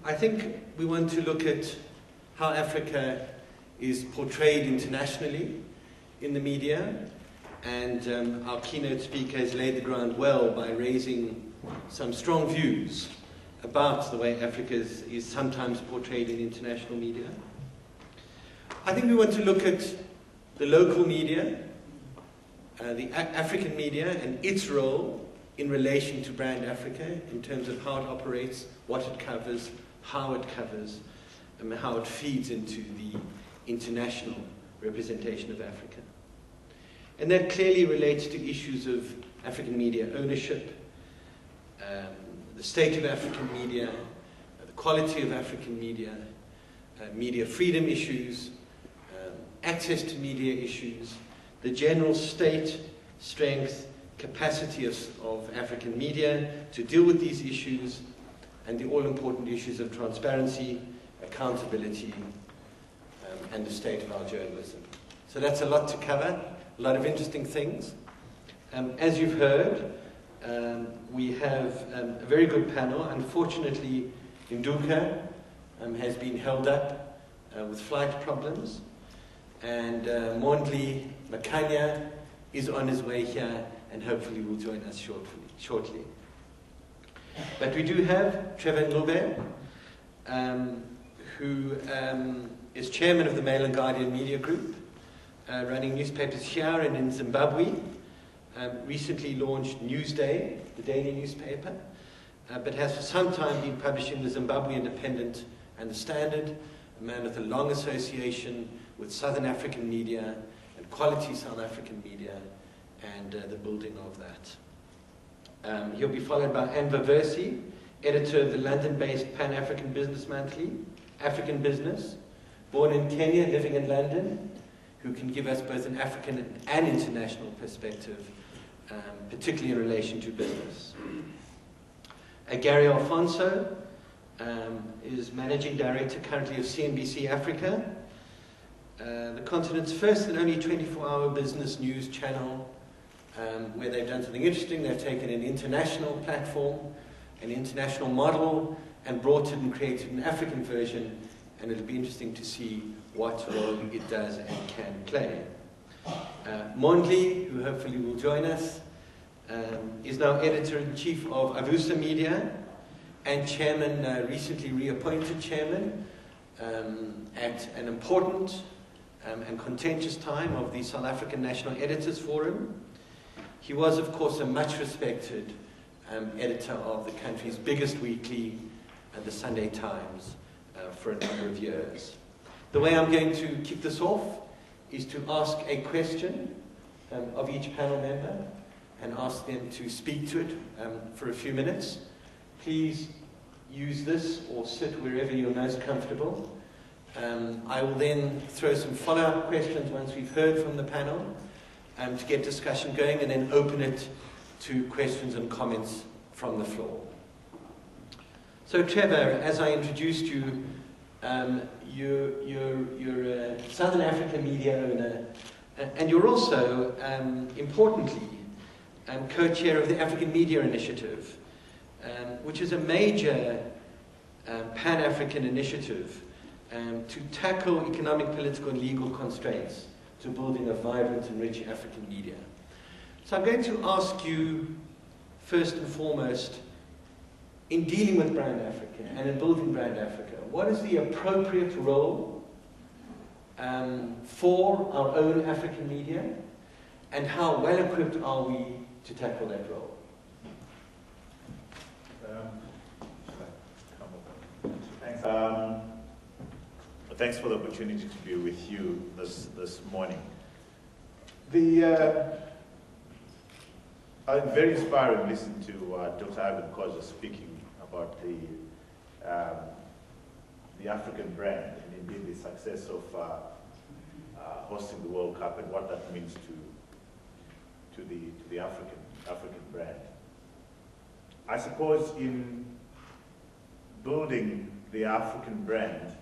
I think we want to look at how Africa is portrayed internationally in the media, and our keynote speaker has laid the ground well by raising some strong views about the way Africa is sometimes portrayed in international media. I think we want to look at the local media, the African media, and its role in relation to Brand Africa in terms of how it operates, what it covers, how it covers, and how it feeds into the international representation of Africa. And that clearly relates to issues of African media ownership, the state of African media, the quality of African media, media freedom issues, access to media issues, the general state, strength, capacity of African media to deal with these issues, and the all-important issues of transparency, accountability, and the state of our journalism. So that's a lot to cover, a lot of interesting things. As you've heard, we have a very good panel. Unfortunately, Nduka has been held up with flight problems, and Mondli, Makhanya, is on his way here and hopefully will join us shortly. But we do have Trevor Ncube, who is chairman of the Mail and Guardian Media Group, running newspapers here and in Zimbabwe. Recently launched Newsday, the daily newspaper, but has for some time been publishing the Zimbabwe Independent and the Standard, a man with a long association with Southern African media and quality South African media and the building of that. He'll be followed by Anver Versi, editor of the London-based Pan-African Business Monthly, African Business, born in Kenya, living in London, who can give us both an African and international perspective, particularly in relation to business. Gary Alfonso is managing director currently of CNBC Africa, the continent's first and only 24-hour business news channel, where they've done something interesting. They've taken an international platform, an international model, and brought it and created an African version, and it'll be interesting to see what role it does and can play. Mondli, who hopefully will join us, is now editor-in-chief of Avusa Media and chairman, recently reappointed chairman, at an important and contentious time of the South African National Editors Forum. He was, of course, a much-respected editor of the country's biggest weekly, the Sunday Times, for a number of years. The way I'm going to kick this off is to ask a question of each panel member and ask them to speak to it for a few minutes. Please use this or sit wherever you're most comfortable. I will then throw some follow-up questions once we've heard from the panel to get discussion going, and then open it to questions and comments from the floor. So Trevor, as I introduced you, you're a Southern African media owner, and you're also, importantly, co-chair of the African Media Initiative, which is a major Pan-African initiative to tackle economic, political, and legal constraints to building a vibrant and rich African media. So I'm going to ask you, first and foremost, in dealing with Brand Africa and in building Brand Africa, what is the appropriate role for our own African media, and how well equipped are we to tackle that role? Thanks for the opportunity to be with you this morning. I'm very inspiring listening to Dr. Ivan Koza speaking about the African brand and indeed the success of hosting the World Cup and what that means to the African brand. I suppose in building the African brand,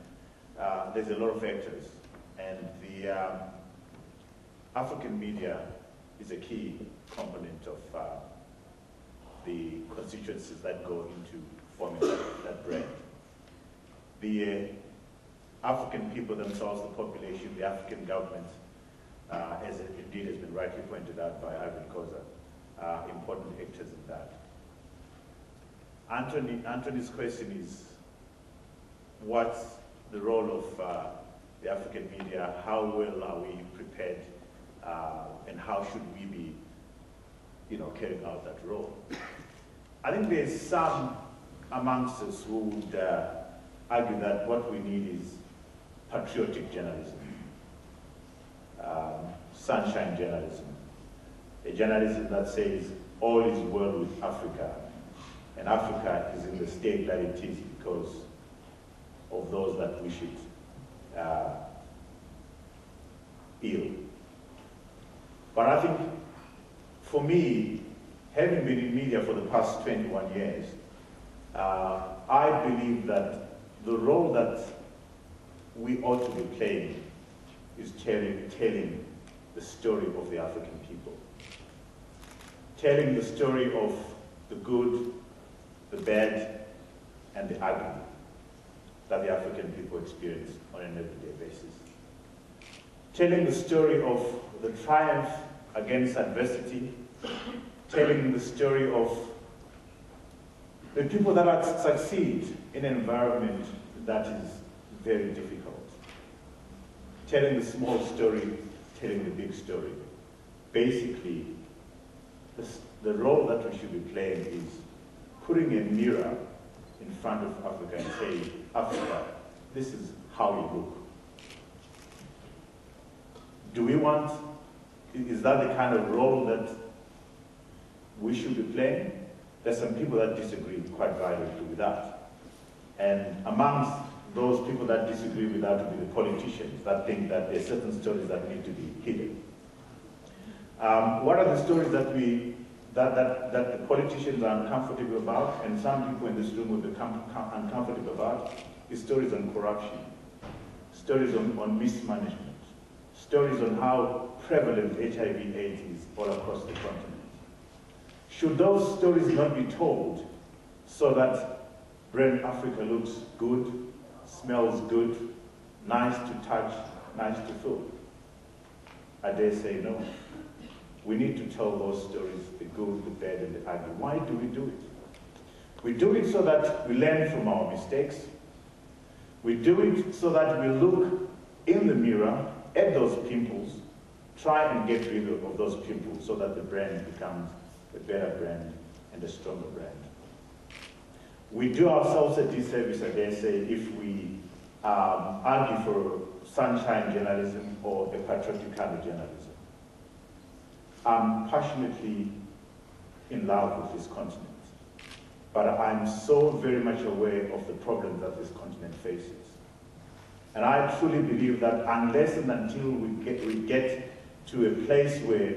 there's a lot of factors, and the African media is a key component of the constituencies that go into forming that brand. the African people themselves, the population, the African governments, as it indeed has been rightly pointed out by Ivan Koza, are important actors in that. Anthony's question is, what's the role of the African media? How well are we prepared, and how should we be, carrying out that role? I think there's some amongst us who would argue that what we need is patriotic journalism, sunshine journalism, a journalism that says all is well with Africa, and Africa is in the state that it is because of those that wish it ill. But I think, for me, having been in media for the past 21 years, I believe that the role that we ought to be playing is telling the story of the African people. Telling the story of the good, the bad, and the ugly that the African people experience on an everyday basis. Telling the story of the triumph against adversity, telling the story of the people that succeed in an environment that is very difficult. Telling the small story, telling the big story. Basically, the role that we should be playing is putting a mirror in front of Africa and saying, Africa, this is how you look. Do we want, is that the kind of role that we should be playing? There's some people that disagree quite violently with that. And amongst those people that disagree with that would be the politicians that think that there are certain stories that need to be hidden. What are the stories that that the politicians are uncomfortable about, and some people in this room will become uncomfortable about, is stories on corruption, stories on mismanagement, stories on how prevalent HIV/AIDS is all across the continent. Should those stories not be told so that brand Africa looks good, smells good, nice to touch, nice to feel? I dare say no. We need to tell those stories, the good, the bad, and the ugly. Why do we do it? We do it so that we learn from our mistakes. We do it so that we look in the mirror at those pimples, try and get rid of those pimples so that the brand becomes a better brand and a stronger brand. We do ourselves a disservice, I dare say, if we argue for sunshine journalism or a patriotic kind of journalism. I'm passionately in love with this continent, but I'm so very much aware of the problems that this continent faces. And I truly believe that unless and until we get to a place where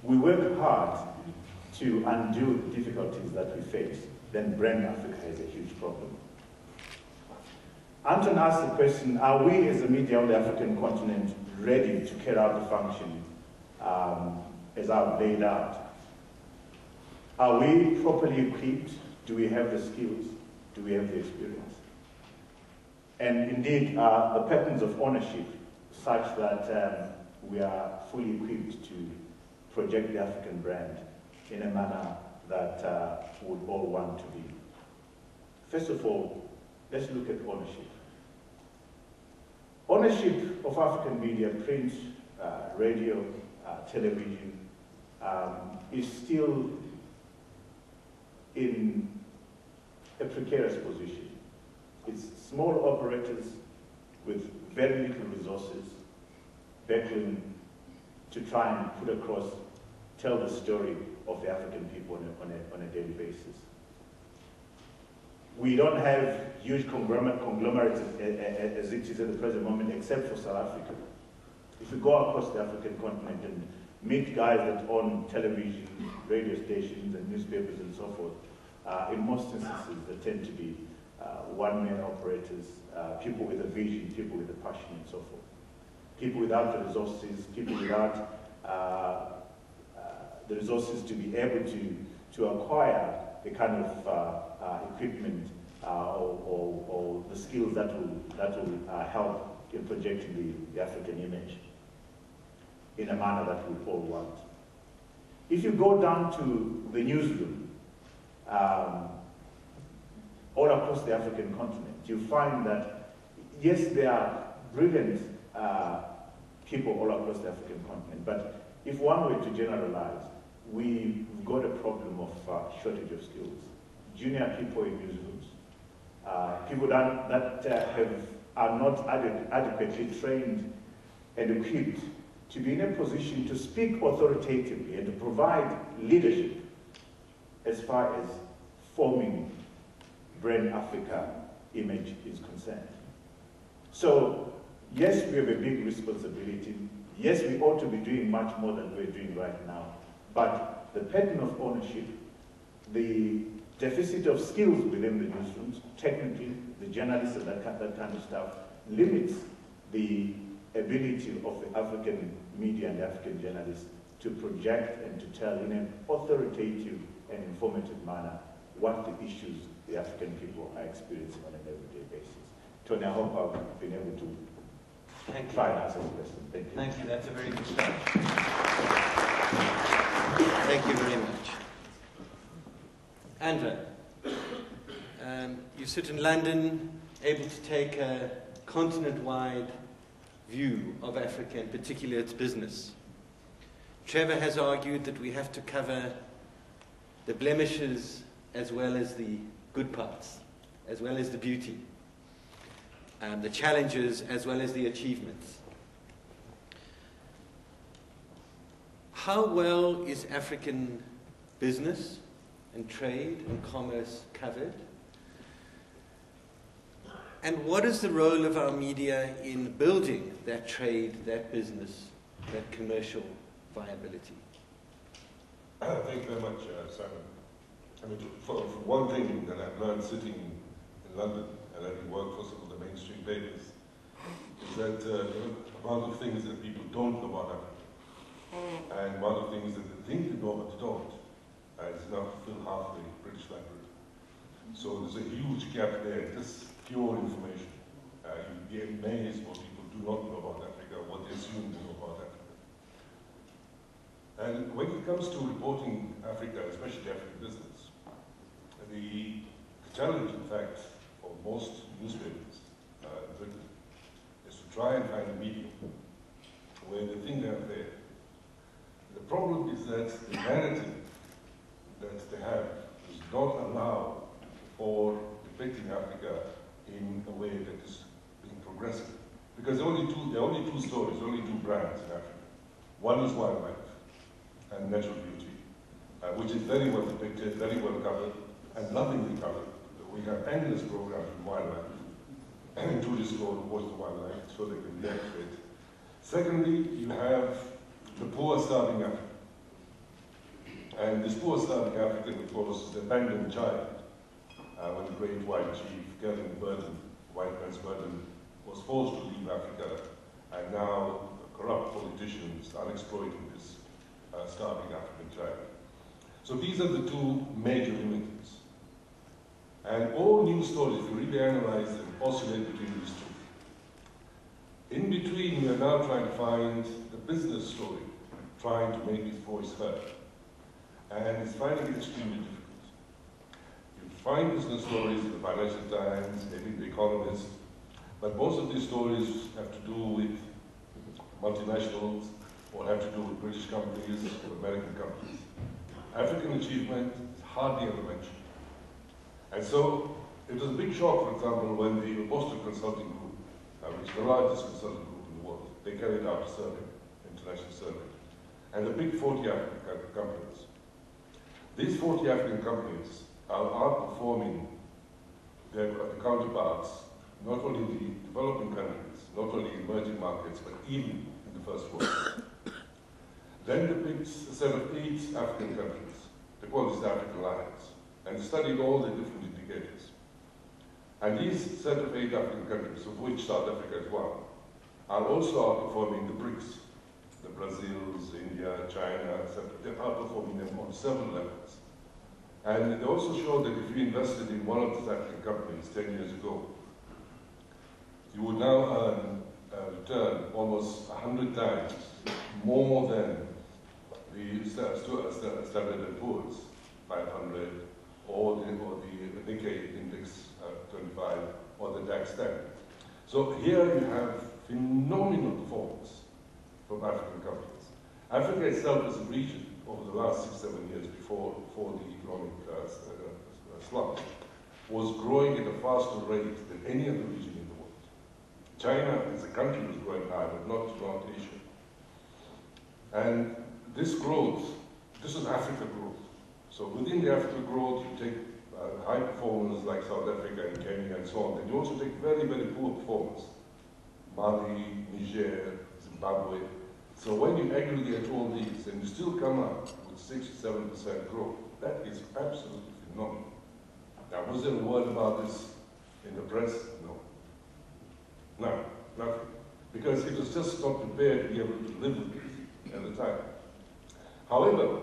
we work hard to undo the difficulties that we face, then brand Africa has a huge problem. Anton asked the question, are we as a media on the African continent ready to carry out the function as I've laid out? Are we properly equipped? Do we have the skills? Do we have the experience? And indeed, the patterns of ownership such that we are fully equipped to project the African brand in a manner that we would all want to be. First of all, let's look at ownership. Ownership of African media, print, radio, television, is still in a precarious position. It's small operators with very little resources battling to try and put across, tell the story of the African people on a daily basis. We don't have huge conglomerates as it is at the present moment, except for South Africa. If we go across the African continent and meet guys that own television, radio stations, and newspapers and so forth, in most instances they tend to be one-man operators, people with a vision, people with a passion and so forth. People without the resources, people without the resources to be able to acquire the kind of equipment or the skills skills that will help in projecting the African image in a manner that we all want. If you go down to the newsroom, all across the African continent, you find that, yes, there are brilliant people all across the African continent, but if one were to generalize, we've got a problem of shortage of skills. Junior people in newsrooms, people that are not adequately trained and equipped to be in a position to speak authoritatively and to provide leadership as far as forming Brand Africa image is concerned. So, yes, we have a big responsibility. Yes, we ought to be doing much more than we're doing right now. But the pattern of ownership, the deficit of skills within the newsrooms, technically, the journalists and that kind of stuff, limits the ability of the African media and African journalists to project and to tell in an authoritative and informative manner what the issues the African people are experiencing on an everyday basis. Tony, I hope I've been able to try and answer the question. Thank you. Thank you. That's a very good start. Thank you very much. Anver, you sit in London, able to take a continent-wide view of Africa, and particularly its business. Trevor has argued that we have to cover the blemishes as well as the good parts, as well as the beauty, the challenges as well as the achievements. How well is African business and trade and commerce covered? And what is the role of our media in building that trade, that business, that commercial viability? Thank you very much, Simon. I mean, for one thing that I've learned sitting in London and having worked for some of the mainstream papers is that one of the things that people don't know about Africa, and one of the things that they think they know but they don't, is enough to fill half the British library. So there's a huge gap there, just pure information. You'd be amazed what people do not know about Africa, what they assume they know about Africa. And when it comes to reporting Africa, especially African business, the challenge, in fact, for most newspapers in Britain is to try and find a medium where they think they're fair. The problem is that the narrative that they have does not allow for depicting Africa in a way that is being progressive. Because there are only two stories, only two brands in Africa. One is wildlife and natural beauty, which is very well depicted, very well covered, and lovingly covered. We have endless programs in wildlife, and tourists go to watch the wildlife so they can react to it. Secondly, you have the poor starving African. And this poor starving African, of course, is the abandoned child. When the great white chief, Captain Burden, white man's Burden, was forced to leave Africa, and now corrupt politicians are exploiting this starving African child. So these are the two major limiters. And all news stories, if you really analyze them, oscillate between these two. In between, we are now trying to find the business story, trying to make its voice heard. And it's finding it extremely difficult. You find business stories in the Financial Times, maybe The Economist, but most of these stories have to do with multinationals, or have to do with British companies or American companies. African achievement is hardly ever mentioned. And so, it was a big shock, for example, when the Boston Consulting Group, which is the largest consulting group in the world, they carried out a survey, international survey, and the big 40 African companies. These 40 African companies are outperforming their counterparts, not only in the developing countries, not only in emerging markets, but even in the first world. Then they picked a set of 8 African countries, they call this the African Alliance, and studied all the different indicators. And these set of 8 African countries, of which South Africa is one, are also outperforming the BRICS, the Brazils, India, China, etc. They're outperforming them on several levels. And they also show that if you invested in one of these African companies 10 years ago, you would now earn a return almost 100 times more than the Standard & Poor's 500 or the Nikkei Index 25 or the DAX 10. So here you have phenomenal performance from African companies. Africa itself as a region over the last 6-7 years before the economic slump was growing at a faster rate than any other region in the world. China as a country was growing high, but not Asia. And this growth, this is Africa growth. So within the Africa growth, you take high performers like South Africa and Kenya and so on, and you also take very, very poor performers. Mali, Niger, Zimbabwe. So when you aggregate all these, and you still come up with 6-7% growth, that is absolutely phenomenal. Now, was there a word about this in the press? No. No, nothing. Because it was just not prepared to be able to live with it at the time. However,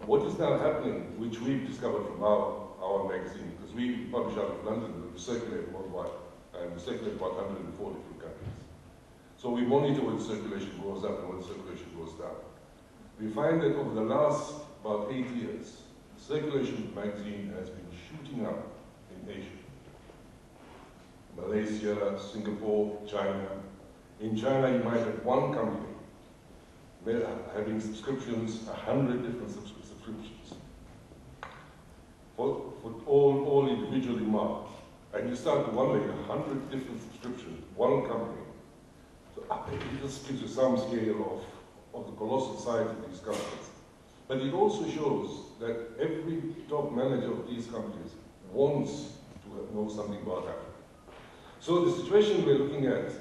what is now happening, which we've discovered from our magazine, because we publish out of London, but we circulate worldwide, and we circulate about 140 different countries. So we monitor when circulation goes up and when circulation goes down. We find that over the last about 8 years, the circulation of the magazine has been shooting up in Asia. Malaysia, Singapore, China. In China, you might have one company having subscriptions, 100 different subscriptions, for all individually marked. And you start to wonder, 100 different subscriptions, one company. So it just gives you some scale of the colossal size of these companies. But it also shows that every top manager of these companies wants to know something about Africa. So the situation we're looking at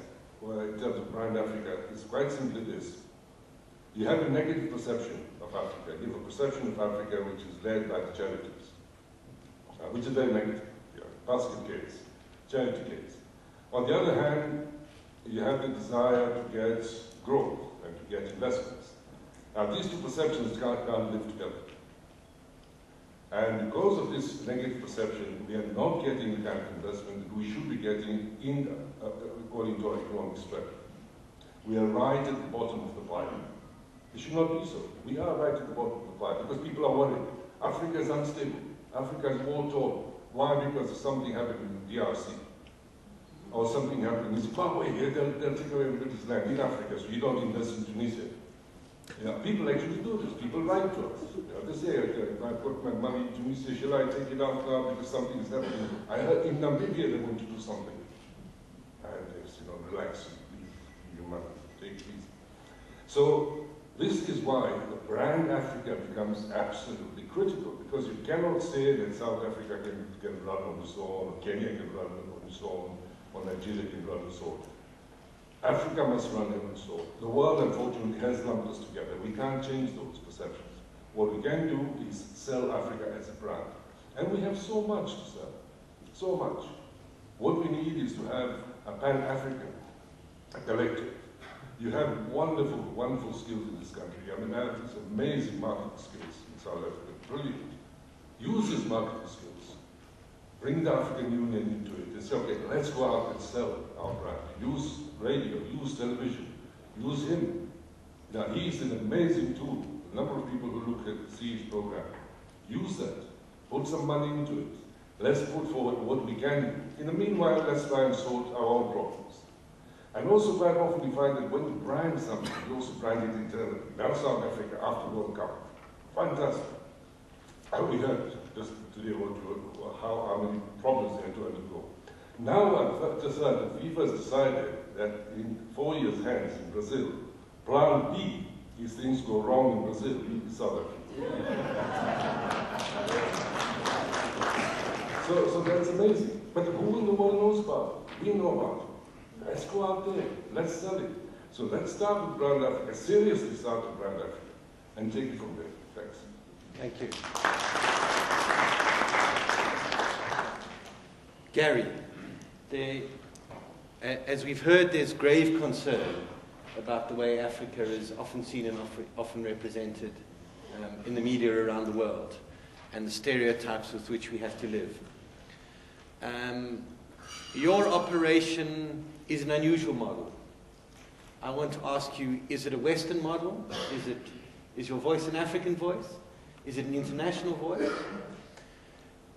in terms of brand Africa is quite simply this. You have a negative perception of Africa. You have a perception of Africa which is led by the charities, which is very negative. Basket case, charity case. On the other hand, you have the desire to get growth and to get investments. Now, these two perceptions can't live together. And because of this negative perception, we are not getting the kind of investment that we should be getting according to our economic strength. We are right at the bottom of the pile. It should not be so. We are right at the bottom of the pile because people are worried. Africa is unstable. Africa is war-torn. Why? Because something happened in the DRC. Or something happened in Zimbabwe. They'll take away everybody's land in Africa, so you don't invest in Tunisia. People actually do this. People write to us. They say, if I put my money in Tunisia, shall I take it out now because something is happening? I heard in Namibia they're going to do something. And it's, relax, leave your money, take it easy. So this is why the brand Africa becomes absolutely critical, because you cannot say that South Africa can run on its own, or Kenya can run on its own, or Nigeria can run on its own. Africa must run on its own. The world, unfortunately, has lumped us together. We can't change those perceptions. What we can do is sell Africa as a brand. And we have so much to sell. So much. What we need is to have a pan-African collective. You have wonderful, wonderful skills in this country. I mean, I have these amazing marketing skills in South Africa. Brilliant. Use these marketing skills. Bring the African Union into it and say, okay, let's go out and sell our brand. Use radio, use television, use him. Now, he's an amazing tool. A number of people who look at see his program. Use that. Put some money into it. Let's put forward what we can do. In the meanwhile, let's try and sort our own problems. And also quite often we find that when you brand something, you also brand it internally. Now South Africa after the World Cup. Fantastic. We heard just today how many problems they had to undergo. Now I've just heard that FIFA has decided that in 4 years' hence in Brazil, plan B, if things go wrong in Brazil, is South Africa. So that's amazing. But who in the world knows about it? We know about it. Let's go out there. Let's sell it. So let's start with Brand Africa. Seriously start with Brand Africa. And take it from there. Thanks. Thank you. Gary, as we've heard, there's grave concern about the way Africa is often seen and often represented in the media around the world, and the stereotypes with which we have to live. Your operation is an unusual model. I want to ask you, is it a Western model? Is your voice an African voice? Is it an international voice?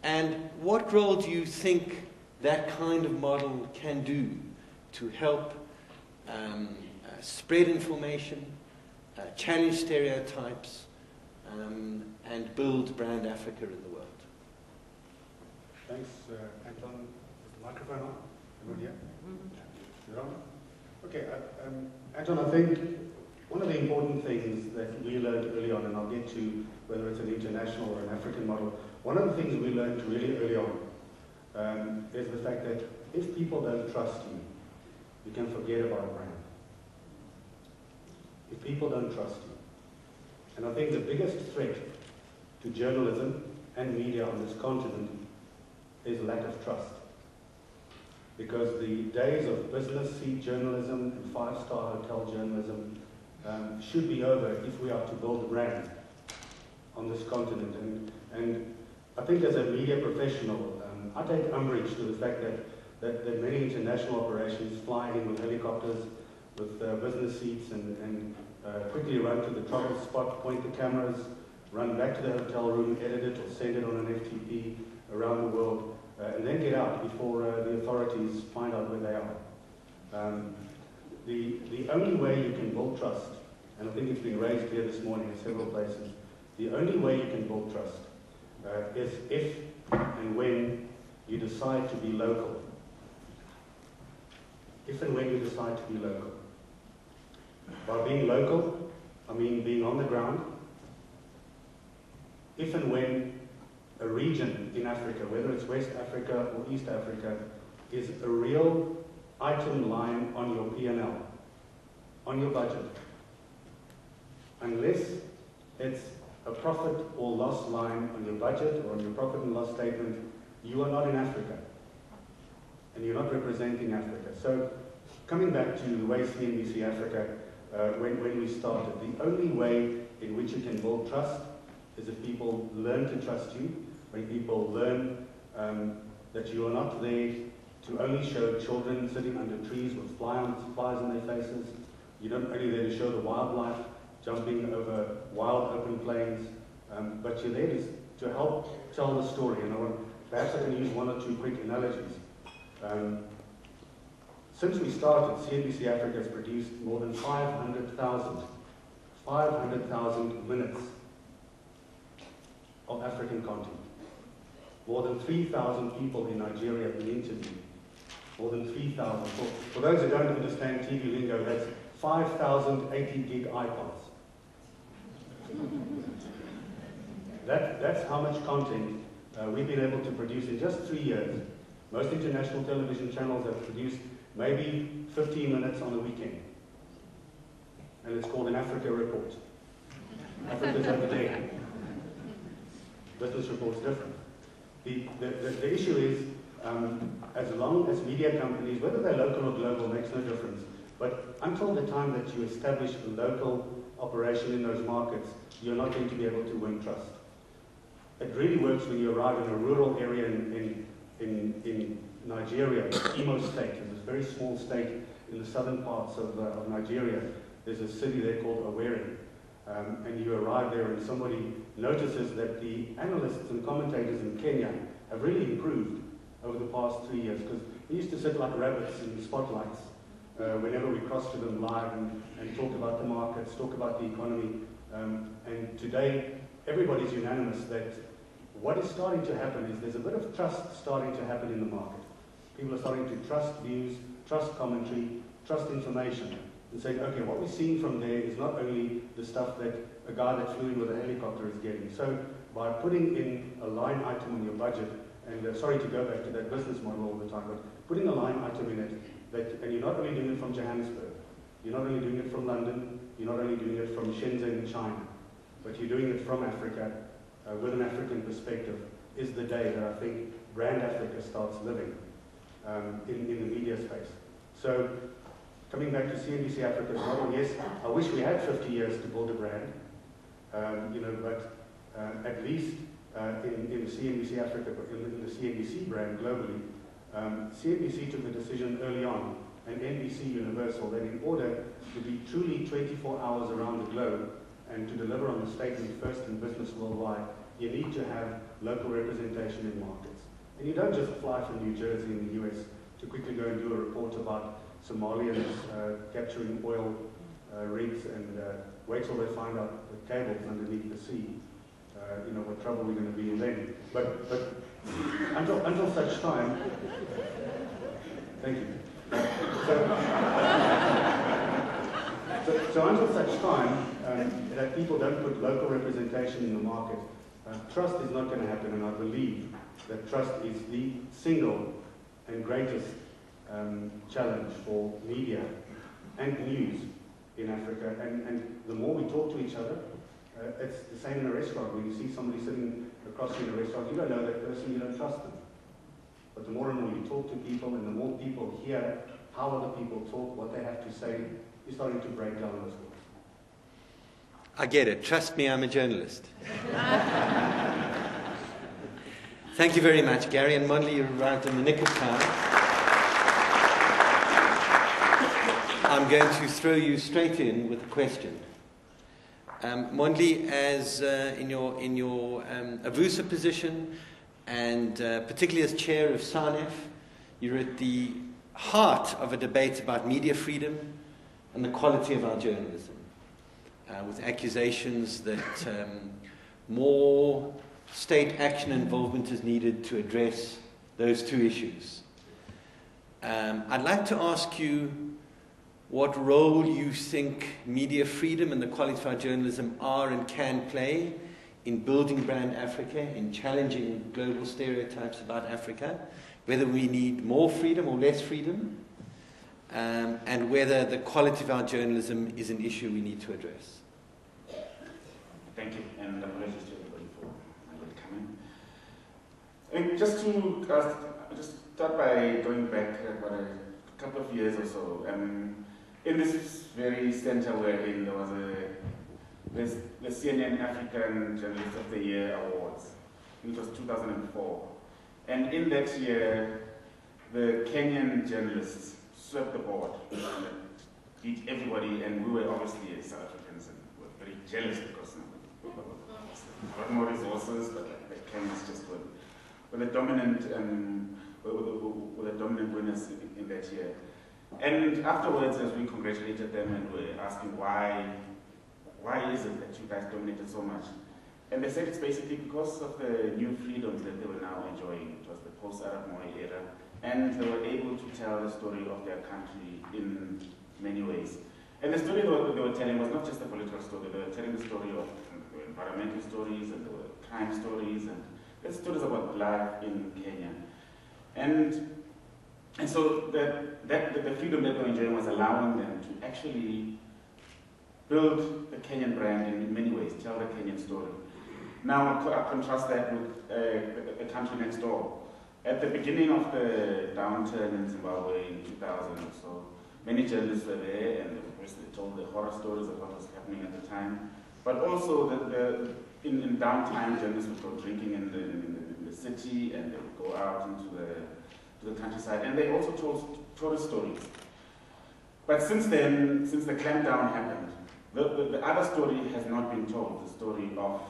And what role do you think that kind of model can do to help spread information, challenge stereotypes, and build brand Africa in the world? Thanks, Anton. Is the microphone on? Everyone here? You're on? Okay, Anton, I think one of the important things that we learned early on, and I'll get to whether it's an international or an African model, one of the things we learned really early on is the fact that if people don't trust you, you can forget about a brand. If people don't trust you. And I think the biggest threat to journalism and media on this continent is lack of trust. Because the days of business seat journalism and five-star hotel journalism should be over if we are to build a brand on this continent. And I think as a media professional, I take umbrage to the fact that many international operations fly in with helicopters, with business seats, and quickly run to the trouble spot, point the cameras, run back to the hotel room, edit it, or send it on an FTP around the world, and then get out before the authorities find out where they are. The only way you can build trust, and I think it's been raised here this morning in several places, the only way you can build trust is if and when you decide to be local. If and when you decide to be local. By being local, I mean being on the ground. If and when a region in Africa, whether it's West Africa or East Africa, is a real item line on your P&L, on your budget. Unless it's a profit or loss line on your budget or on your profit and loss statement, you are not in Africa. And you're not representing Africa. So, coming back to the way CNBC Africa, when we started, the only way in which you can build trust is if people learn to trust you, when people learn that you are not there to only show children sitting under trees with flies on their faces. You're not only there to show the wildlife jumping over wild open plains, but you're there to help tell the story. And perhaps I can use one or two quick analogies. Since we started, CNBC Africa has produced more than 500,000 minutes of African content. More than 3,000 people in Nigeria have been interviewed. More than 3,000. For those who don't understand TV lingo, that's 5,000 80-gig iPods. That's how much content we've been able to produce in just 3 years. Most international television channels have produced maybe 15 minutes on a weekend. And it's called an Africa Report. Africa's over there. Business Report's different. The issue is, as long as media companies, whether they're local or global, makes no difference. But until the time that you establish a local operation in those markets, you're not going to be able to win trust. It really works when you arrive in a rural area in Nigeria, Imo State, in this very small state in the southern parts of Nigeria. There's a city there called Owerri. And you arrive there and somebody notices that the analysts and commentators in Kenya have really improved over the past 3 years, because we used to sit like rabbits in the spotlights whenever we crossed to them live and talk about the markets, talk about the economy. And today, everybody's unanimous that what is starting to happen is there's a bit of trust starting to happen in the market. People are starting to trust views, trust commentary, trust information, and saying, okay, what we're seeing from there is not only the stuff that a guy that flew in with a helicopter is getting. So by putting in a line item on your budget, and sorry to go back to that business model all the time, but putting a line item in it, and you're not only doing it from Johannesburg, you're not only doing it from London, you're not only doing it from Shenzhen, China, but you're doing it from Africa with an African perspective, is the day that I think brand Africa starts living in the media space. So coming back to CNBC Africa's model, yes, I wish we had 50 years to build a brand, but at least in CNBC Africa, in the CNBC brand globally, CNBC took the decision early on, and NBC Universal, that in order to be truly 24 hours around the globe and to deliver on the statement first in business worldwide, you need to have local representation in markets. And you don't just fly from New Jersey in the US to quickly go and do a report about Somalians capturing oil rigs and wait till they find out the cables underneath the sea. You know what trouble we're going to be in then. But until such time, thank you. So until such time that people don't put local representation in the market, trust is not going to happen, and I believe that trust is the single and greatest challenge for media and news in Africa. And the more we talk to each other, it's the same in a restaurant. When you see somebody sitting across you in a restaurant, you don't know that person, you don't trust them. But the more and more you talk to people, and the more people hear how other people talk, what they have to say, you're starting to break down those walls. I get it. Trust me, I'm a journalist. Thank you very much, Gary. And Mondli, you arrived in the nick of time. I'm going to throw you straight in with a question. Mondli, as in your Avusa position, and particularly as chair of SANEF, you're at the heart of a debate about media freedom and the quality of our journalism, with accusations that more state action involvement is needed to address those two issues. I'd like to ask you what role you think media freedom and the quality of our journalism are and can play in building brand Africa, in challenging global stereotypes about Africa, whether we need more freedom or less freedom, and whether the quality of our journalism is an issue we need to address. Thank you, and apologies to everybody for my late coming. And just to just start by going back about a couple of years or so, in this very center wherein there was the CNN African Journalist of the Year Awards. It was 2004. And in that year, the Kenyan journalists swept the board and beat everybody, and we were obviously South Africans and were very jealous because a lot more resources, but the Kenyans just were the dominant winners in that year. And afterwards, as we congratulated them and were asking why is it that you guys dominated so much? And they said it's basically because of the new freedoms that they were now enjoying. It was the post-Arab Moi era, and they were able to tell the story of their country in many ways. And the story they were telling was not just a political story. They were telling the story of environmental stories, and there were crime stories, and the stories about life in Kenya. And so the freedom that they were enjoying was allowing them to actually build the Kenyan brand in many ways, tell the Kenyan story. Now, I contrast that with the country next door. At the beginning of the downturn in Zimbabwe in 2000 or so, many journalists were there, and they told the horror stories of what was happening at the time. But also, in downtime, journalists would go drinking in the city, and they would go out into the countryside, and they also told tourist stories. But since then, since the clampdown happened, the other story has not been told. The story of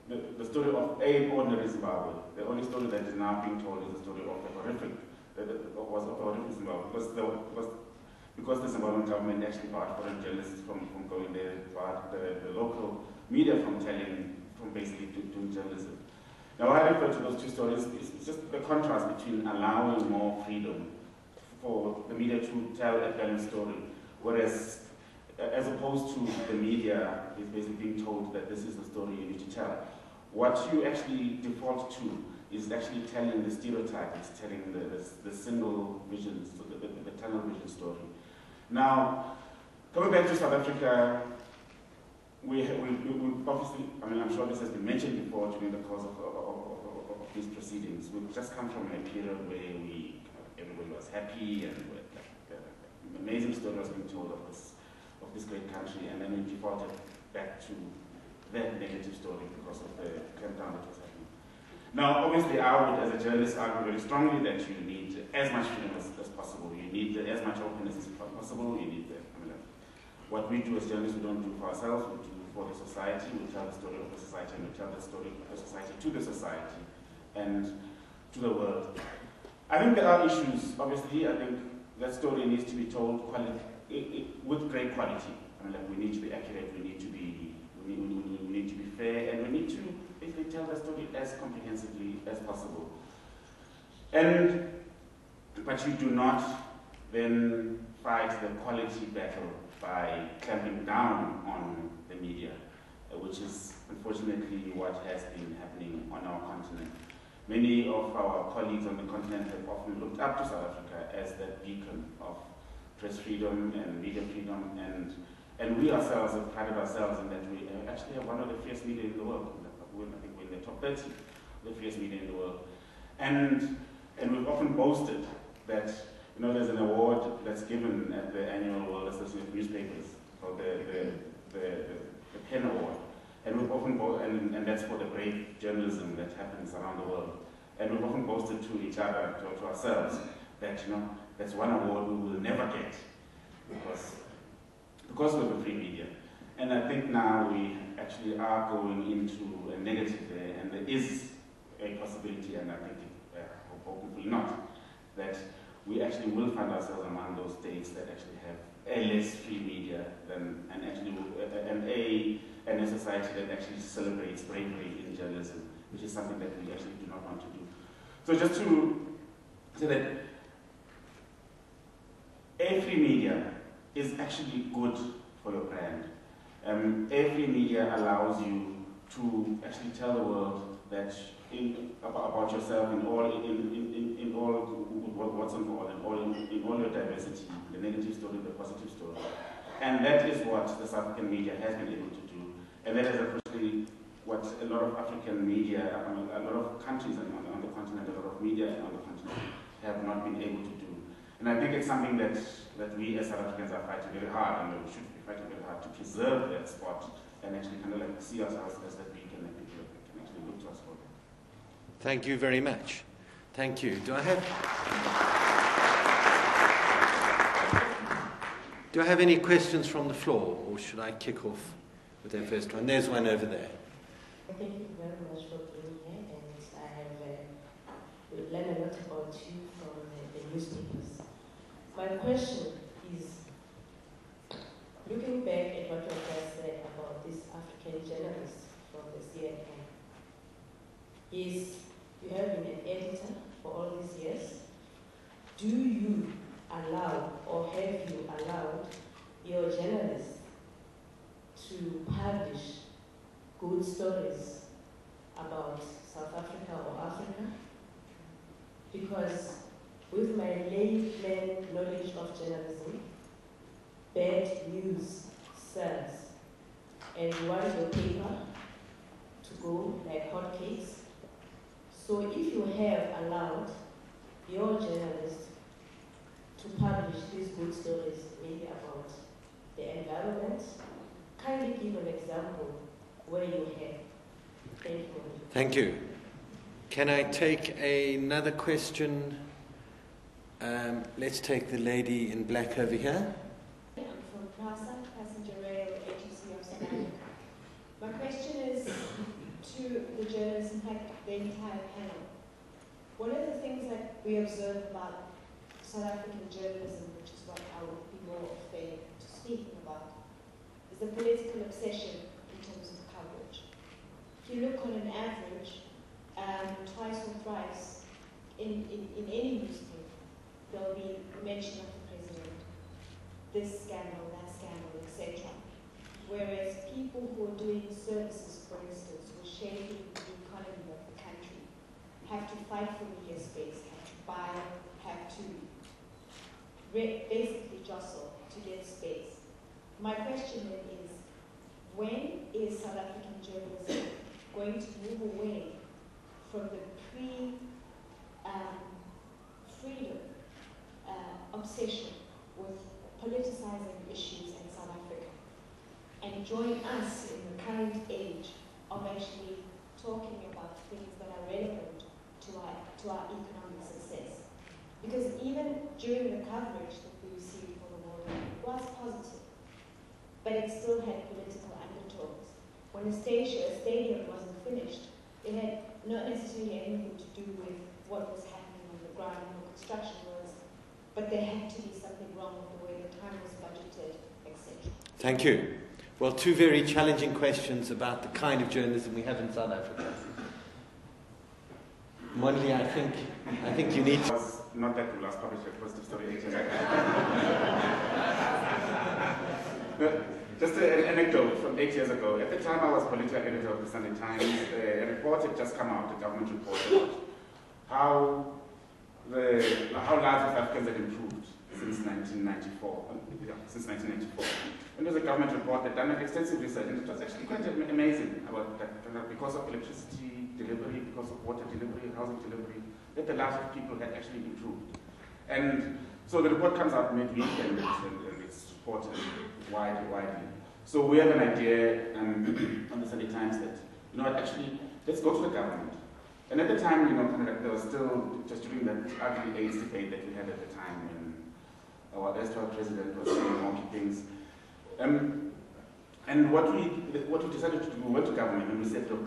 the story of an ordinary Zimbabwe. The only story that is now being told is the story of the horrific Zimbabwe, because the Zimbabwean government actually barred foreign journalists from going there, barred the local media from basically doing journalism. Now, I refer to those two stories. It's just the contrast between allowing more freedom for the media to tell a balanced story, whereas, as opposed to the media is basically being told that this is the story you need to tell. What you actually default to is actually telling the stereotype. It's telling the single vision, the tunnel vision story. Now, coming back to South Africa, we obviously, I mean, I'm sure this has been mentioned before during the course of these proceedings. We've just come from a period where everybody was happy, and an amazing story was being told of this great country, and then we defaulted back to that negative story because of the clampdown that was happening. Now, obviously, I would, as a journalist, argue very strongly that you need as much freedom as possible. You need as much openness as possible. You need what we do as journalists, we don't do for ourselves, we do for the society. We tell the story of the society, and we tell the story of the society to the society and to the world. I think there are issues, obviously. I think that story needs to be told with great quality. We need to be accurate, we need to be fair, and we need to basically tell the story as comprehensively as possible. But you do not then fight the quality battle by clamping down on the media, which is unfortunately what has been happening on our continent. Many of our colleagues on the continent have often looked up to South Africa as that beacon of press freedom and media freedom, and we ourselves have prided ourselves in that we actually have one of the freest media in the world. I think we're in the top 30 of the freest media in the world. And we've often boasted that, there's an award that's given at the annual World Association of Newspapers called the Pen Award. And we've often and that's for the brave journalism that happens around the world. And we've often boasted to each other, to ourselves, that that's one award we will never get because we're the free media. And I think now we actually are going into a negative there, and there is a possibility, and I think, hopefully not, that we actually will find ourselves among those states that actually have a less free media and a society that actually celebrates bravery in journalism, which is something that we actually do not want to do. So just to say that a free media is actually good for your brand. A free media allows you to actually tell the world that about yourself in all what's involved, in all your diversity, the negative story, the positive story. And that is what the South African media has been able to do. And that is actually what a lot of African media, a lot of countries on the continent, a lot of media on the continent have not been able to do. And I think it's something that we as South Africans are fighting very hard, and we should be fighting very hard to preserve that spot and actually kind of see ourselves as that beacon that people can actually look to us for. Thank you very much. Thank you. Do I have any questions from the floor, or should I kick off with the first one? There's one over there. Thank you very much for being here, and I have learned a lot about you from the newspapers. My question is, looking back at what you just said about this African journalist from the CNN, is you have been an editor for all these years. Do you allow, or have you allowed, your journalists to publish good stories about South Africa or Africa? Because with my layman knowledge of journalism, bad news sells, and you want your paper to go like hotcakes. So if you have allowed your journalists to publish these good stories, maybe about the environment, kindly give an example where you have. Thank you. Thank you. Can I take another question? Let's take the lady in black over here. I'm from PRASA, Passenger Rail Agency of South Africa. My question is to the journalists, in fact, the entire panel. One of the things that we observe about South African journalism, which is what I would be more fair to speak about, is the political obsession in terms of coverage. If you look on an average, twice or thrice in any newspaper, there'll be a mention of the president, this scandal, that scandal, etc. Whereas people who are doing services, for instance, who are shaping the economy of the country, have to fight for media space, have to buy, have to basically jostle to get space. My question then is, when is South African journalism going to move away from the freedom obsession with politicizing issues in South Africa and join us in the current age of actually talking about things that are relevant to our economic success. Because even during the coverage that we received for the war, it was positive, but it still had political undertones. When a stadium wasn't finished, it had not necessarily anything to do with what was happening on the ground and the construction was, but there had to be something wrong with the way the time was budgeted, etc. Thank you. Well, two very challenging questions about the kind of journalism we have in South Africa. Mondli, I think you need to... It was not that we last published a positive story 8 years ago. Just an anecdote from 8 years ago. At the time I was political editor of the Sunday Times, a report had just come out, a government report, about how lives of Africans had improved since 1994. And there was a government report that done an extensive research, and it was actually quite amazing about that, because of electricity delivery, because of water delivery, housing delivery, that the lives of people had actually improved. And so the report comes out midweek, and it's supported widely. So we have an idea on the Sunday Times that, you know what, actually, let's go to the government. And at the time, you know, kind of like there was still, just during that ugly AIDS debate that we had at the time, when our erstwhile president was saying wonky things. And what we decided to do, we went to government and we said, look,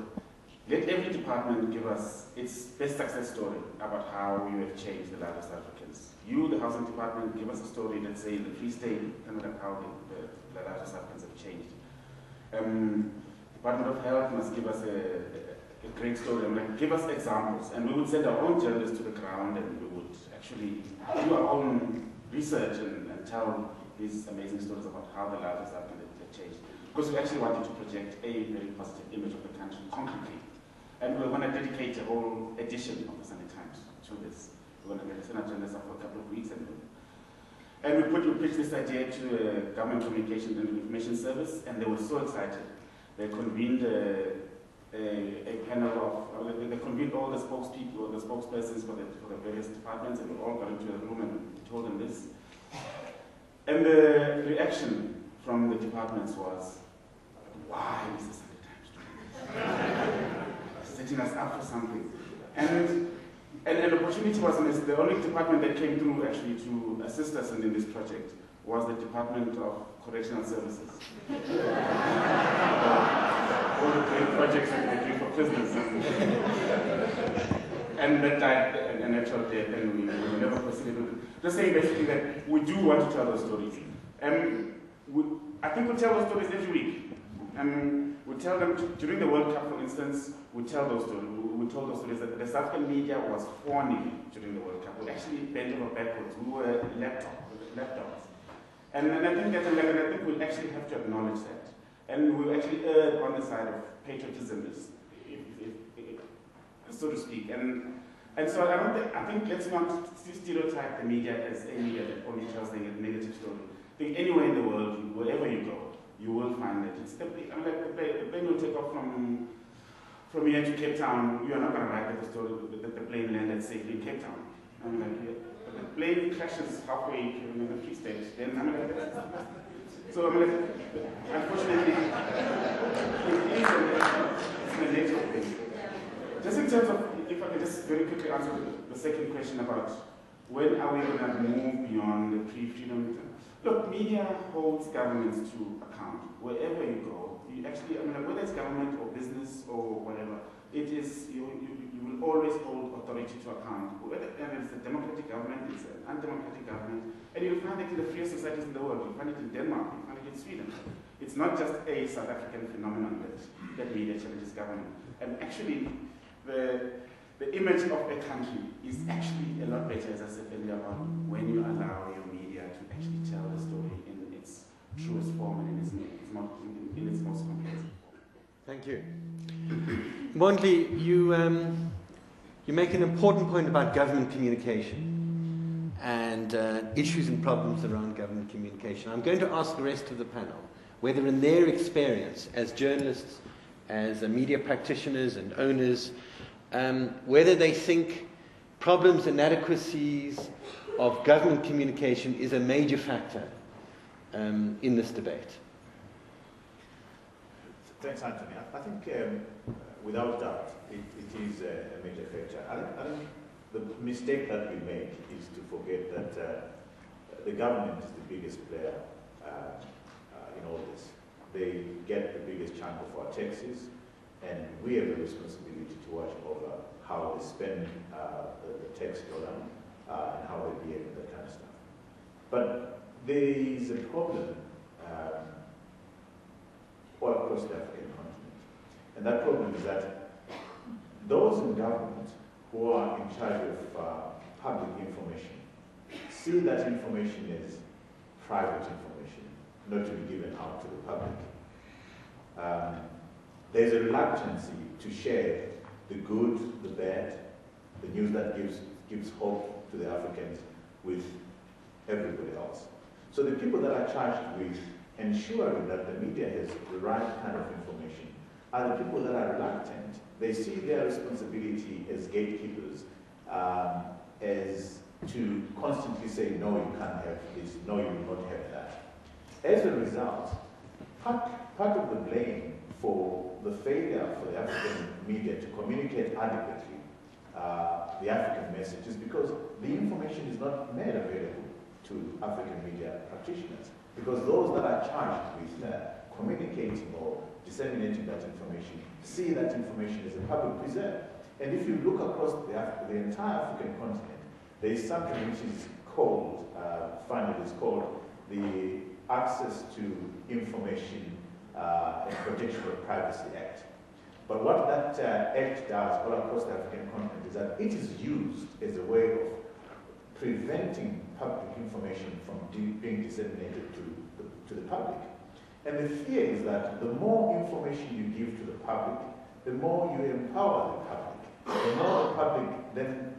let every department give us its best success story about how you have changed the lives of South Africans. You, the housing department, give us a story, let's say, in the Free State, kind of like how the lives of South Africans have changed. Department of Health must give us a great story, and like, give us examples. And we would send our own journalists to the ground, and we would actually do our own research and tell these amazing stories about how the lives of South Africans have changed. Because we actually wanted to project a very positive image of the country concretely. And we want to dedicate a whole edition of the Sunday Times to this. We're going to send our journalists up for a couple of weeks, and we pitched this idea to the Government Communications and Information Service, and they were so excited. They convened a panel of, they convened all the spokespeople, the spokespersons for the various departments, and we all got into a room and told them this. And the reaction from the departments was, why is the Sunday Times doing this? Setting us up for something. And the opportunity was missed. The only department that came through actually to assist us in this project was the Department of Correctional Services. All the great projects that they do for prisoners. And that died an natural death, and we never proceeded with it. Just saying basically that we do want to tell those stories. I think we tell those stories every week. We tell them during the World Cup, for instance. We tell those stories. We told those stories that the South African media was fawning during the World Cup. We actually bent over backwards. We were lapdogs. And I think that's a level. I think we'll actually have to acknowledge that. And we'll actually err on the side of patriotism, so to speak. And so I think let's not stereotype the media as a media that only tells the negative story. I think anywhere in the world, wherever you go, you will find that it's the plane will take off from here to Cape Town. You are not going to write the story that the plane landed safely in Cape Town. The plane crashes halfway in the Free State. Then so unfortunately, it's the nature of things. Just in terms of, if I could just very quickly answer the second question about when are we going to move beyond the pre-freedom. Look, media holds governments to account. Wherever you go, you actually, whether it's government or business or whatever, it is, you will always hold authority to account. Whether it's a democratic government, it's an undemocratic government, and you'll find it in the freest societies in the world. You'll find it in Denmark, you'll find it in Sweden. It's not just a South African phenomenon that media challenges government. And actually, the image of a country is actually a lot better, as I said earlier on, when you allow your media to actually tell the story in its truest form and in its most complex form. Thank you. Mondli, you make an important point about government communication and issues and problems around government communication. I'm going to ask the rest of the panel whether in their experience as journalists, as media practitioners and owners, whether they think problems and inadequacies of government communication is a major factor in this debate. Thanks, Anthony. I think without doubt, it is a major factor. I think the mistake that we make is to forget that the government is the biggest player in all this. They get the biggest chunk of our taxes, and we have a responsibility to watch over how they spend the tax dollar and how they behave and that kind of stuff. But there is a problem all across the African continent. And that problem is that those in government who are in charge of public information see that information as private information, not to be given out to the public. There's a reluctancy to share the good, the bad, the news that gives hope to the Africans with everybody else. So the people that are charged with ensuring that the media has the right kind of information are the people that are reluctant. They see their responsibility as gatekeepers, as to constantly say, no, you can't have this, no, you will not have that. As a result, part of the blame for the failure for the African media to communicate adequately the African message is because the information is not made available to African media practitioners. Because those that are charged with communicating or disseminating that information see that information as a public preserve. And if you look across the entire African continent, there is something which is called, finally it's called the Access to Information and Protection of Privacy Act. But what that act does all across the African continent is that it is used as a way of preventing public information from being disseminated to the public. And the fear is that the more information you give to the public, the more you empower the public. The more the public then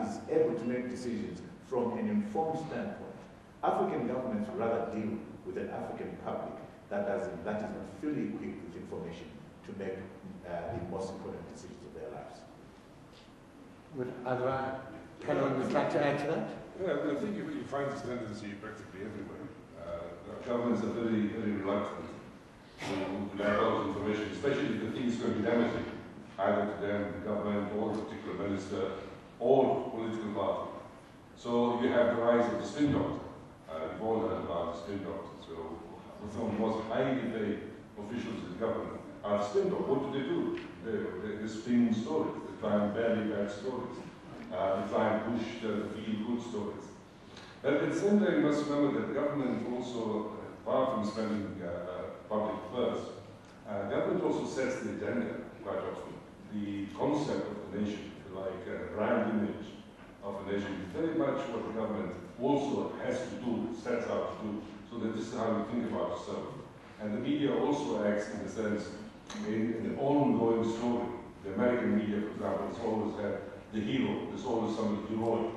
is able to make decisions from an informed standpoint. African governments would rather deal with an African public that is not fully equipped with information to make the most important decisions of their lives. Would other panelists like to add to that? Yeah, I think you find this tendency practically everywhere. Governments are very, very reluctant to let out information, especially if the thing is going to be damaging, either to them, the government, or a particular minister, or political party. So you have the rise of the spin doctor. You've all heard about the spin doctor. So some of the most highly paid officials in government are the spin doctors. What do? They spin stories. They try and bury bad stories. They try and push the feel-good stories. But at the same time, you must remember that government also, apart from spending public purse, government also sets the agenda quite often. The concept of the nation, like brand image of a nation, is very much what the government also has to do, sets out to do, so that this is how you think about yourself. And the media also acts in a sense in an ongoing story. The American media, for example, has always had the hero. There's always somebody heroic.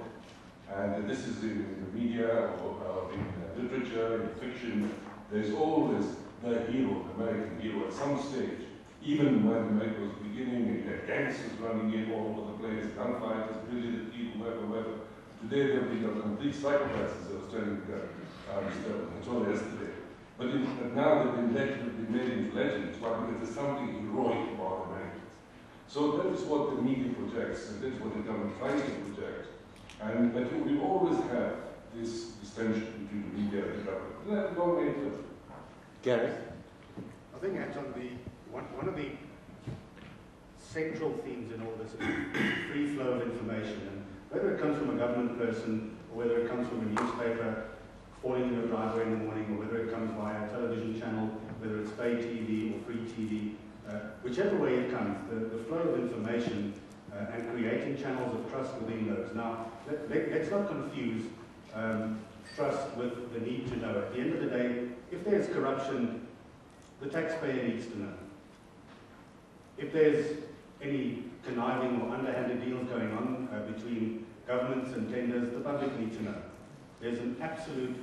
And this is in the media, or in literature, in fiction, there's always the hero, the American hero, at some stage. Even when America was beginning, you had gangsters running in all over the place, gunfighters, brilliant people, whoever. Today they've become complete psychopaths, as I was telling Mr. Anton yesterday. But now they've been made into legends, because there's something heroic about Americans. So that is what the media projects, and that's what the government tries to project. But we always have this tension between the media and the government. That's one way to it. Gary? I think, Anton, one of the central themes in all this is free flow of information. And whether it comes from a government person, or whether it comes from a newspaper falling in your driveway in the morning, or whether it comes via a television channel, whether it's pay TV or free TV, whichever way it comes, the flow of information and creating channels of trust within those. Now, let's not confuse trust with the need to know. At the end of the day, if there's corruption, the taxpayer needs to know. If there's any conniving or underhanded deals going on between governments and tenders, the public needs to know. There's an absolute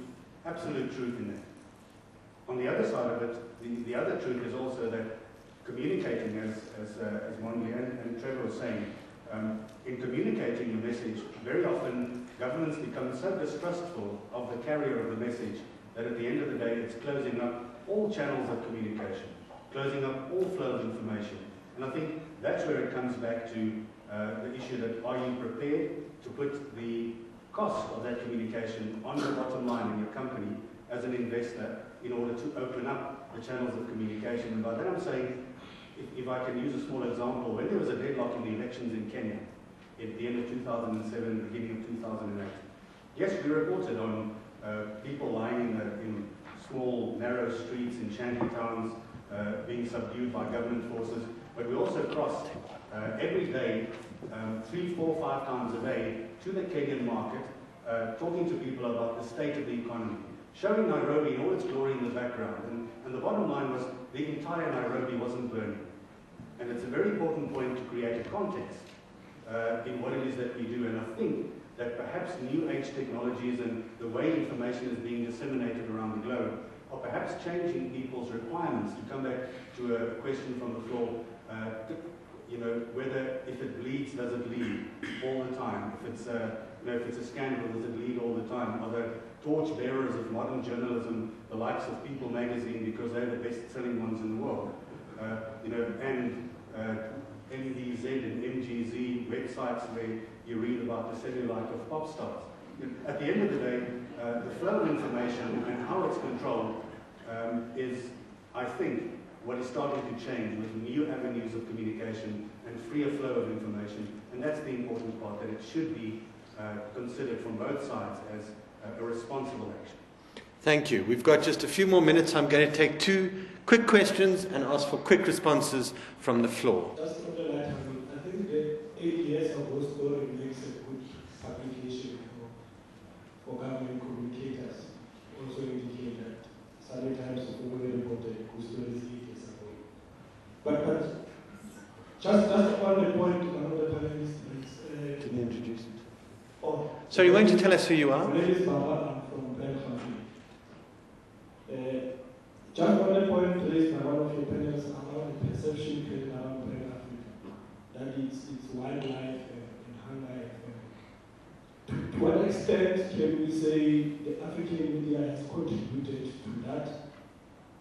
truth in that. On the other side of it, the other truth is also that communicating, as Mondli and Trevor was saying, in communicating the message, very often governments become so distrustful of the carrier of the message that at the end of the day it's closing up all channels of communication, closing up all flow of information. And I think that's where it comes back to the issue that are you prepared to put the cost of that communication on the bottom line in your company as an investor in order to open up the channels of communication. And by that I'm saying, if I can use a small example, when there was a deadlock in the elections in Kenya at the end of 2007, beginning of 2008, yes, we reported on people lying in small, narrow streets in shanty towns, being subdued by government forces, but we also crossed every day, 3, 4, 5 times a day, to the Kenyan market, talking to people about the state of the economy, showing Nairobi in all its glory in the background. And the bottom line was the entire Nairobi wasn't burning. And it's a very important point to create a context in what it is that we do. And I think that perhaps new age technologies and the way information is being disseminated around the globe are perhaps changing people's requirements. To come back to a question from the floor, you know, whether if it bleeds, does it lead all the time? If it's a scandal, does it lead all the time? Are the torch bearers of modern journalism the likes of People magazine because they're the best-selling ones in the world? You know, and NDZ and MGZ websites where you read about the cellulite of pop stars. At the end of the day, the flow of information and how it's controlled is, I think, what is starting to change with new avenues of communication and freer flow of information. And that's the important part, that it should be considered from both sides as a responsible action. Thank you. We've got just a few more minutes. I'm going to take 2 quick questions and ask for quick responses from the floor. Just on the light, I think the 8 years ago story makes a good application for government communicators. Also indicate that certain times of already reported good stories 8 years ago. But just on the point, one of the panelists Didn't introduce it. Oh, Sorry, won't you tell us who you are? My name is Baba. I'm from Belgium. Just on the point raised by one of your panelists about the perception created around Brand Africa, that it's wildlife and hunger. To what extent can we say the African media has contributed to that?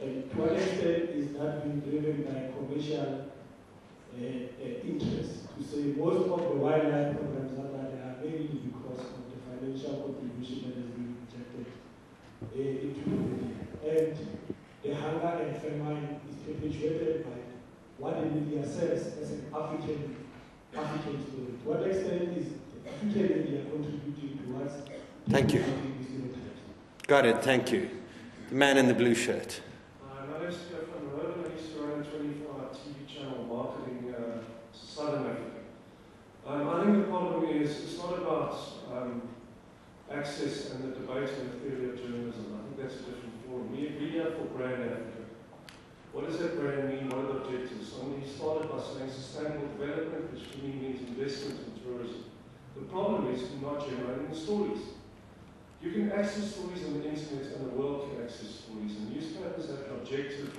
And to what extent is that being driven by commercial interest? To say most of the wildlife programs that they are mainly because of the financial contribution that has been injected into the media. And the hunger and famine is perpetuated by what the media says as an African story. To what extent is the African media contributing towards... Thank you. Got it, thank you. The man in the blue shirt. My name is Trevor. I used to run a 24-hour TV channel marketing Southern Africa. I think the problem is it's not about access and the debate and the theory of journalism. I think that's a different forum. We are for Brand Africa. What does that brand mean? What are the objectives? So we started by saying sustainable development, which to me means investment in tourism. The problem is not generating the stories. You can access stories on the internet and the world can access stories. And newspapers have an objective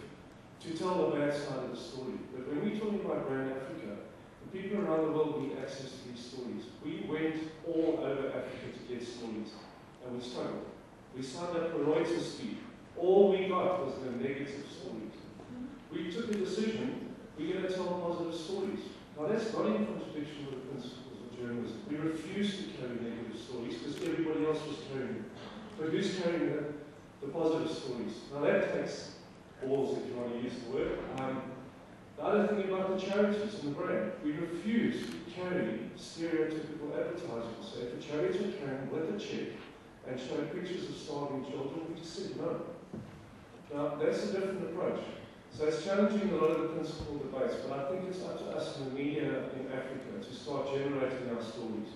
to tell the bad side of the story. But when we're talking about Brand Africa, the people around the world need access to these stories. We went all over Africa to get stories, and we struggled. We signed up for Reuters feed. All we got was the negative stories. We took a decision, we're going to tell positive stories. Now that's not in contradiction with the principles of journalism. We refused to carry negative stories because everybody else was carrying them. But who's carrying the positive stories? Now that takes balls, if you want to use the word. The other thing about the charities and the brand, we refuse to carry stereotypical advertising. So if the charities are carrying with a check and show pictures of starving children, we just said no. Now that's a different approach. So it's challenging a lot of the principal debates, but I think it's up to us in the media in Africa to start generating our stories.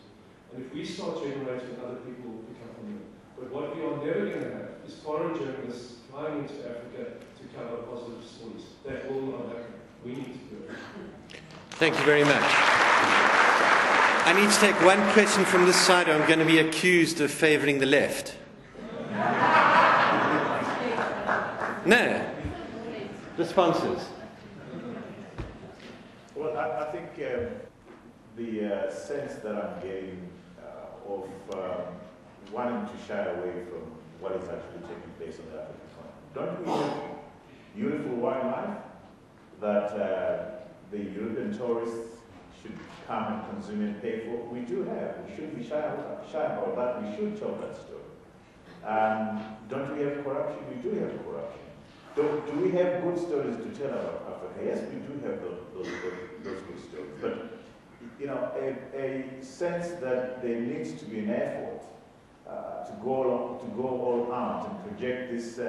And if we start generating, other people will pick up on them. But what we are never going to have is foreign journalists flying into Africa to cover positive stories. That will not happen. We need to do it. Thank you very much. I need to take one question from this side, or I'm going to be accused of favouring the left. No. Responses? Well, I think the sense that I'm getting of wanting to shy away from what is actually taking place on the African continent. Don't we have beautiful wildlife that the European tourists should come and consume and pay for. We do have. We shouldn't be shy about that. We should tell that story. Don't we have corruption? We do have corruption. Do we have good stories to tell about Africa? Yes, we do have those good stories. But you know, a sense that there needs to be an effort to go all out and project this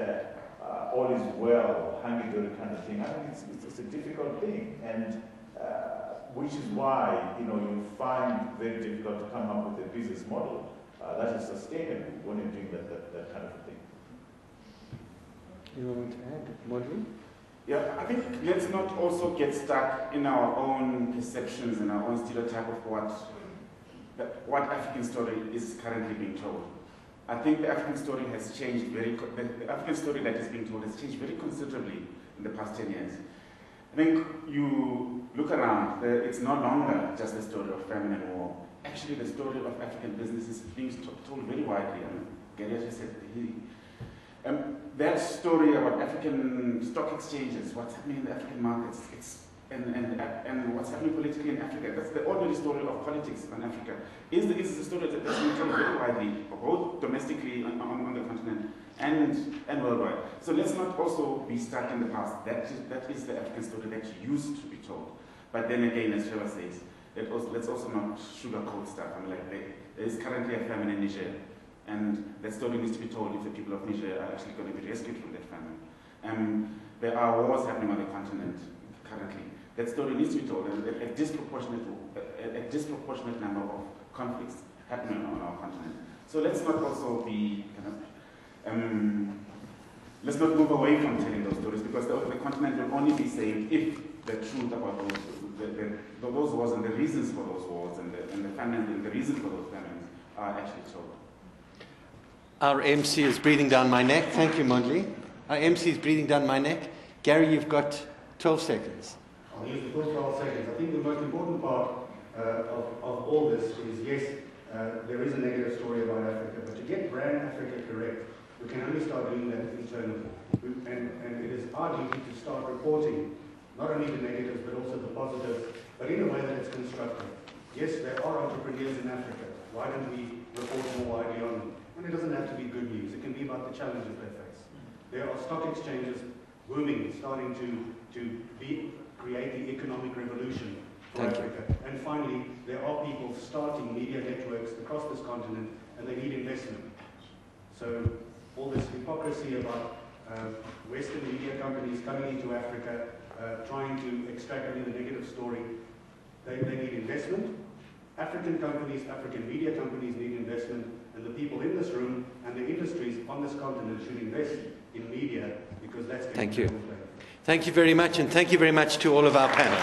all is well, hunky-dory kind of thing. I think it's a difficult thing, and which is why you find it very difficult to come up with a business model that is sustainable when you're doing that kind of thing. You want to add, Mondli? Yeah, I think let's not also get stuck in our own perceptions and our own stereotype of what African story is currently being told. I think the African story has changed the African story that is being told has changed very considerably in the past 10 years. I think you look around, it's no longer just the story of famine and war. Actually, the story of African business is being told very widely. Gary just said, that story about African stock exchanges, what's happening in the African markets, and what's happening politically in Africa. That's the ordinary story of politics in Africa. Is the story that's being told very widely, both domestically on the continent and worldwide. So let's not also be stuck in the past. That is the African story that used to be told. But then again, as Trevor says, let's also not sugarcoat stuff. There is currently a famine in Niger, and that story needs to be told if the people of Niger are actually going to be rescued from that famine. There are wars happening on the continent currently. That story needs to be told. A disproportionate number of conflicts happening on our continent. So let's not also be let's not move away from telling those stories, because the continent will only be saved if the truth about those wars and the reasons for those wars and the famine and the reasons for those famines are actually told. Our MC is breathing down my neck. Thank you, Mondli. Our MC is breathing down my neck. Gary, you've got 12 seconds. I'll use the full 12 seconds. I think the most important part of all this is, yes, there is a negative story about Africa, but to get brand Africa correct, we can only start doing that internally. And it is our duty to start reporting not only the negatives, but also the positives, but in a way that it's constructive. Yes, there are entrepreneurs in Africa. Why don't we report more widely on them? And it doesn't have to be good news. It can be about the challenges they face. There are stock exchanges booming, starting to create the economic revolution for Africa. And finally, there are people starting media networks across this continent, and they need investment. So all this hypocrisy about Western media companies coming into Africa, trying to extract only the negative story, they need investment. African companies, African media companies need investment, and the people in this room and the industries on this continent should invest in media, because that's going to be the Thank you very much, and thank you very much to all of our panel.